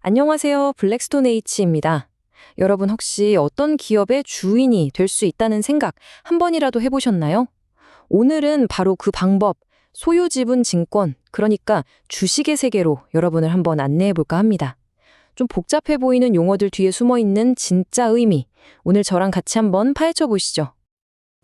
안녕하세요. 블랙스톤 H입니다. 여러분 혹시 어떤 기업의 주인이 될 수 있다는 생각 한 번이라도 해보셨나요? 오늘은 바로 그 방법, 소유지분 증권, 그러니까 주식의 세계로 여러분을 한번 안내해볼까 합니다. 좀 복잡해 보이는 용어들 뒤에 숨어있는 진짜 의미, 오늘 저랑 같이 한번 파헤쳐 보시죠.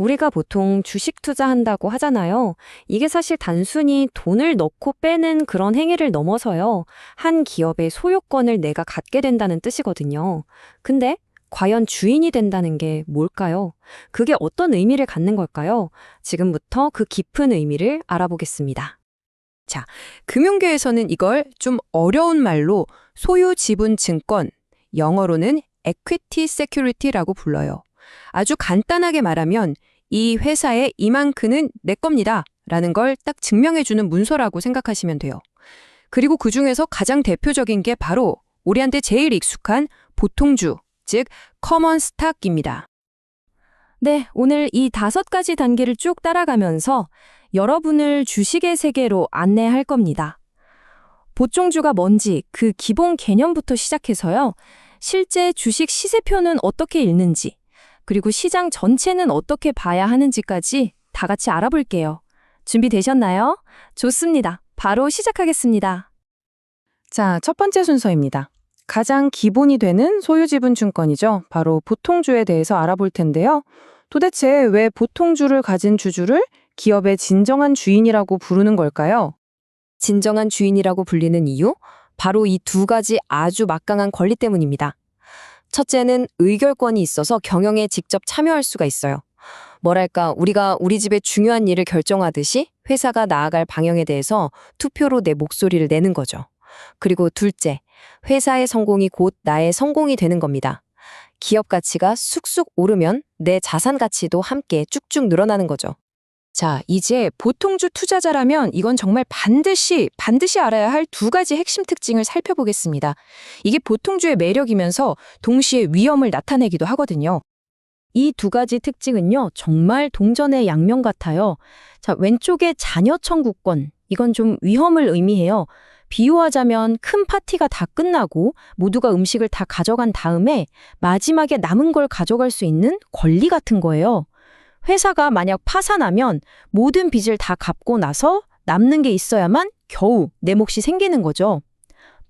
우리가 보통 주식 투자한다고 하잖아요. 이게 사실 단순히 돈을 넣고 빼는 그런 행위를 넘어서요. 한 기업의 소유권을 내가 갖게 된다는 뜻이거든요. 근데 과연 주인이 된다는 게 뭘까요? 그게 어떤 의미를 갖는 걸까요? 지금부터 그 깊은 의미를 알아보겠습니다. 자, 금융계에서는 이걸 좀 어려운 말로 소유 지분 증권, 영어로는 equity security라고 불러요. 아주 간단하게 말하면 이 회사의 이만큼은 내 겁니다 라는 걸 딱 증명해주는 문서라고 생각하시면 돼요. 그리고 그중에서 가장 대표적인 게 바로 우리한테 제일 익숙한 보통주, 즉 커먼 스탁입니다. 네, 오늘 이 5가지 단계를 쭉 따라가면서 여러분을 주식의 세계로 안내할 겁니다. 보통주가 뭔지 그 기본 개념부터 시작해서요. 실제 주식 시세표는 어떻게 읽는지, 그리고 시장 전체는 어떻게 봐야 하는지까지 다 같이 알아볼게요. 준비되셨나요? 좋습니다. 바로 시작하겠습니다. 자, 첫 번째 순서입니다. 가장 기본이 되는 소유지분 증권이죠. 바로 보통주에 대해서 알아볼 텐데요. 도대체 왜 보통주를 가진 주주를 기업의 진정한 주인이라고 부르는 걸까요? 진정한 주인이라고 불리는 이유? 바로 이 2가지 아주 막강한 권리 때문입니다. 첫째는 의결권이 있어서 경영에 직접 참여할 수가 있어요. 뭐랄까, 우리가 우리 집의 중요한 일을 결정하듯이 회사가 나아갈 방향에 대해서 투표로 내 목소리를 내는 거죠. 그리고 둘째, 회사의 성공이 곧 나의 성공이 되는 겁니다. 기업 가치가 쑥쑥 오르면 내 자산 가치도 함께 쭉쭉 늘어나는 거죠. 자, 이제 보통주 투자자라면 이건 정말 반드시 알아야 할 2가지 핵심 특징을 살펴보겠습니다. 이게 보통주의 매력이면서 동시에 위험을 나타내기도 하거든요. 이 2가지 특징은요, 정말 동전의 양면 같아요. 자, 왼쪽에 자녀 청구권, 이건 좀 위험을 의미해요. 비유하자면 큰 파티가 다 끝나고 모두가 음식을 다 가져간 다음에 마지막에 남은 걸 가져갈 수 있는 권리 같은 거예요. 회사가 만약 파산하면 모든 빚을 다 갚고 나서 남는 게 있어야만 겨우 내 몫이 생기는 거죠.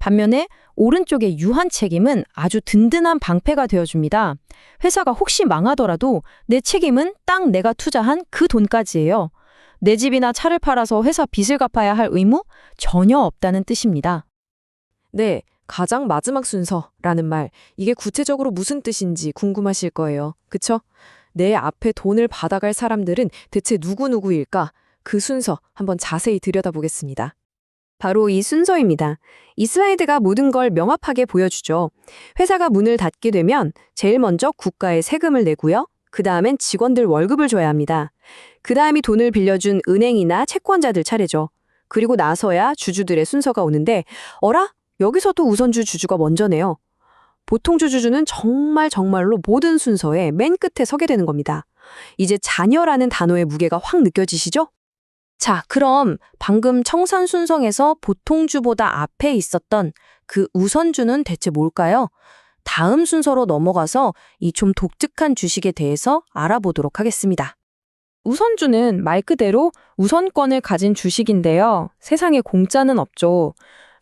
반면에 오른쪽의 유한 책임은 아주 든든한 방패가 되어줍니다. 회사가 혹시 망하더라도 내 책임은 딱 내가 투자한 그 돈까지예요. 내 집이나 차를 팔아서 회사 빚을 갚아야 할 의무 전혀 없다는 뜻입니다. 네, 가장 마지막 순서라는 말, 이게 구체적으로 무슨 뜻인지 궁금하실 거예요. 그쵸? 내 앞에 돈을 받아갈 사람들은 대체 누구일까? 그 순서 한번 자세히 들여다보겠습니다. 바로 이 순서입니다. 이 슬라이드가 모든 걸 명확하게 보여주죠. 회사가 문을 닫게 되면 제일 먼저 국가에 세금을 내고요. 그 다음엔 직원들 월급을 줘야 합니다. 그 다음이 돈을 빌려준 은행이나 채권자들 차례죠. 그리고 나서야 주주들의 순서가 오는데, 어라? 여기서도 우선주 주주가 먼저네요. 보통주 주주는 정말로 모든 순서의 맨 끝에 서게 되는 겁니다. 이제 자녀라는 단어의 무게가 확 느껴지시죠? 자, 그럼 방금 청산 순서에서 보통주보다 앞에 있었던 그 우선주는 대체 뭘까요? 다음 순서로 넘어가서 이 좀 독특한 주식에 대해서 알아보도록 하겠습니다. 우선주는 말 그대로 우선권을 가진 주식인데요. 세상에 공짜는 없죠.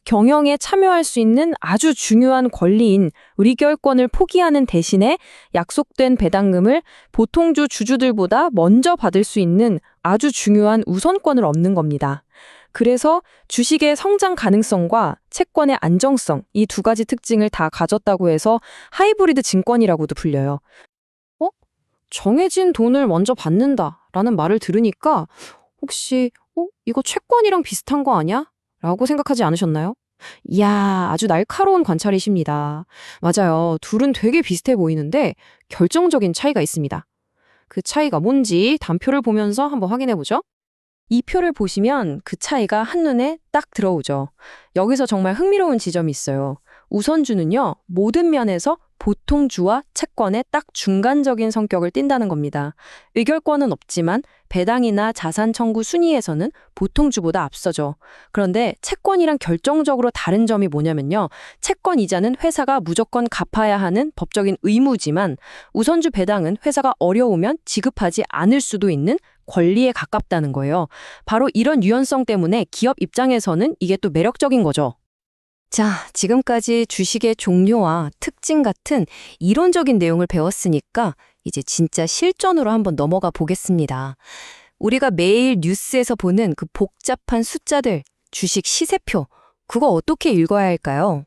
경영에 참여할 수 있는 아주 중요한 권리인 의결권을 포기하는 대신에 약속된 배당금을 보통주 주주들보다 먼저 받을 수 있는 아주 중요한 우선권을 얻는 겁니다. 그래서 주식의 성장 가능성과 채권의 안정성, 이 2가지 특징을 다 가졌다고 해서 하이브리드 증권이라고도 불려요. 정해진 돈을 먼저 받는다라는 말을 들으니까 혹시 이거 채권이랑 비슷한 거 아니야? 라고 생각하지 않으셨나요? 이야, 아주 날카로운 관찰이십니다. 맞아요. 둘은 되게 비슷해 보이는데 결정적인 차이가 있습니다. 그 차이가 뭔지 단표를 보면서 한번 확인해보죠. 이 표를 보시면 그 차이가 한눈에 딱 들어오죠. 여기서 정말 흥미로운 지점이 있어요. 우선주는요, 모든 면에서 보통주와 채권의 딱 중간적인 성격을 띈다는 겁니다. 의결권은 없지만 배당이나 자산 청구 순위에서는 보통주보다 앞서죠. 그런데 채권이랑 결정적으로 다른 점이 뭐냐면요. 채권 이자는 회사가 무조건 갚아야 하는 법적인 의무지만 우선주 배당은 회사가 어려우면 지급하지 않을 수도 있는 권리에 가깝다는 거예요. 바로 이런 유연성 때문에 기업 입장에서는 이게 또 매력적인 거죠. 자, 지금까지 주식의 종류와 특징 같은 이론적인 내용을 배웠으니까 이제 진짜 실전으로 한번 넘어가 보겠습니다. 우리가 매일 뉴스에서 보는 그 복잡한 숫자들, 주식 시세표, 그거 어떻게 읽어야 할까요?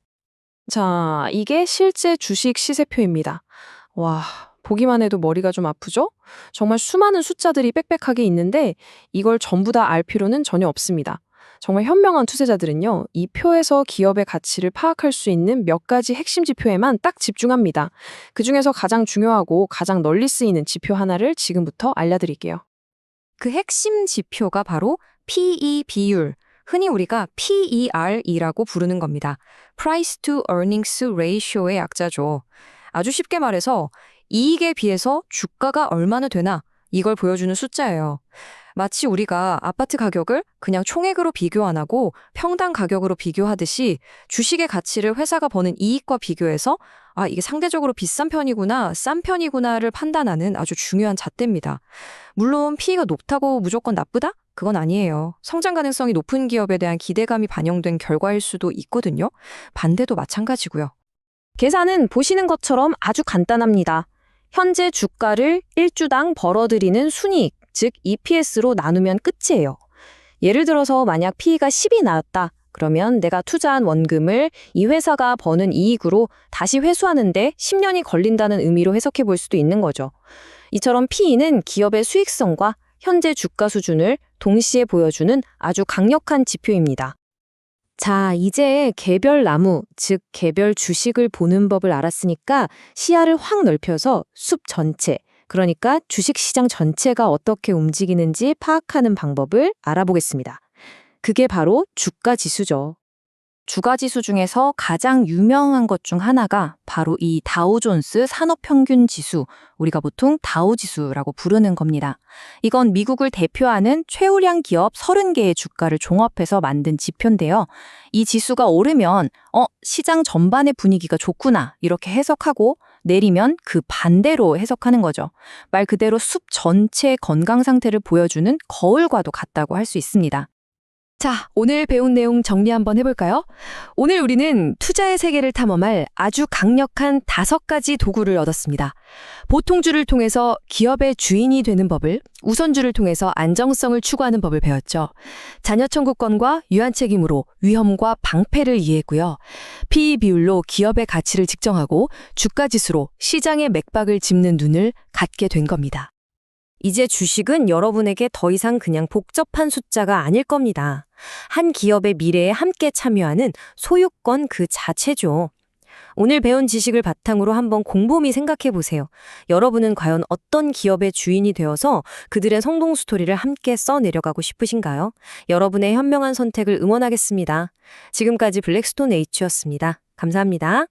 자, 이게 실제 주식 시세표입니다. 와, 보기만 해도 머리가 좀 아프죠? 정말 수많은 숫자들이 빽빽하게 있는데 이걸 전부 다 알 필요는 전혀 없습니다. 정말 현명한 투자자들은요, 이 표에서 기업의 가치를 파악할 수 있는 몇 가지 핵심 지표에만 딱 집중합니다. 그중에서 가장 중요하고 가장 널리 쓰이는 지표 하나를 지금부터 알려드릴게요. 그 핵심 지표가 바로 PE 비율, 흔히 우리가 PER이라고 부르는 겁니다. Price to Earnings Ratio의 약자죠. 아주 쉽게 말해서 이익에 비해서 주가가 얼마나 되나 이걸 보여주는 숫자예요. 마치 우리가 아파트 가격을 그냥 총액으로 비교 안 하고 평당 가격으로 비교하듯이 주식의 가치를 회사가 버는 이익과 비교해서 이게 상대적으로 비싼 편이구나, 싼 편이구나를 판단하는 아주 중요한 잣대입니다. 물론 PE가 높다고 무조건 나쁘다? 그건 아니에요. 성장 가능성이 높은 기업에 대한 기대감이 반영된 결과일 수도 있거든요. 반대도 마찬가지고요. 계산은 보시는 것처럼 아주 간단합니다. 현재 주가를 1주당 벌어들이는 순이익, 즉 EPS로 나누면 끝이에요. 예를 들어서 만약 PE가 10이 나왔다. 그러면 내가 투자한 원금을 이 회사가 버는 이익으로 다시 회수하는데 10년이 걸린다는 의미로 해석해 볼 수도 있는 거죠. 이처럼 PE는 기업의 수익성과 현재 주가 수준을 동시에 보여주는 아주 강력한 지표입니다. 자, 이제 개별 나무, 즉 개별 주식을 보는 법을 알았으니까 시야를 확 넓혀서 숲 전체, 그러니까 주식시장 전체가 어떻게 움직이는지 파악하는 방법을 알아보겠습니다. 그게 바로 주가지수죠. 주가지수 중에서 가장 유명한 것 중 하나가 바로 이 다우존스 산업평균지수, 우리가 보통 다우지수라고 부르는 겁니다. 이건 미국을 대표하는 최우량 기업 30개의 주가를 종합해서 만든 지표인데요. 이 지수가 오르면 시장 전반의 분위기가 좋구나 이렇게 해석하고 내리면 그 반대로 해석하는 거죠. 말 그대로 숲 전체의 건강 상태를 보여주는 거울과도 같다고 할 수 있습니다. 자, 오늘 배운 내용 정리 한번 해볼까요? 오늘 우리는 투자의 세계를 탐험할 아주 강력한 5가지 도구를 얻었습니다. 보통주를 통해서 기업의 주인이 되는 법을, 우선주를 통해서 안정성을 추구하는 법을 배웠죠. 자녀 청구권과 유한 책임으로 위험과 방패를 이해했고요. PE 비율로 기업의 가치를 측정하고 주가지수로 시장의 맥박을 짚는 눈을 갖게 된 겁니다. 이제 주식은 여러분에게 더 이상 그냥 복잡한 숫자가 아닐 겁니다. 한 기업의 미래에 함께 참여하는 소유권 그 자체죠. 오늘 배운 지식을 바탕으로 한번 곰곰이 생각해 보세요. 여러분은 과연 어떤 기업의 주인이 되어서 그들의 성공 스토리를 함께 써내려가고 싶으신가요? 여러분의 현명한 선택을 응원하겠습니다. 지금까지 블랙스톤 H였습니다. 감사합니다.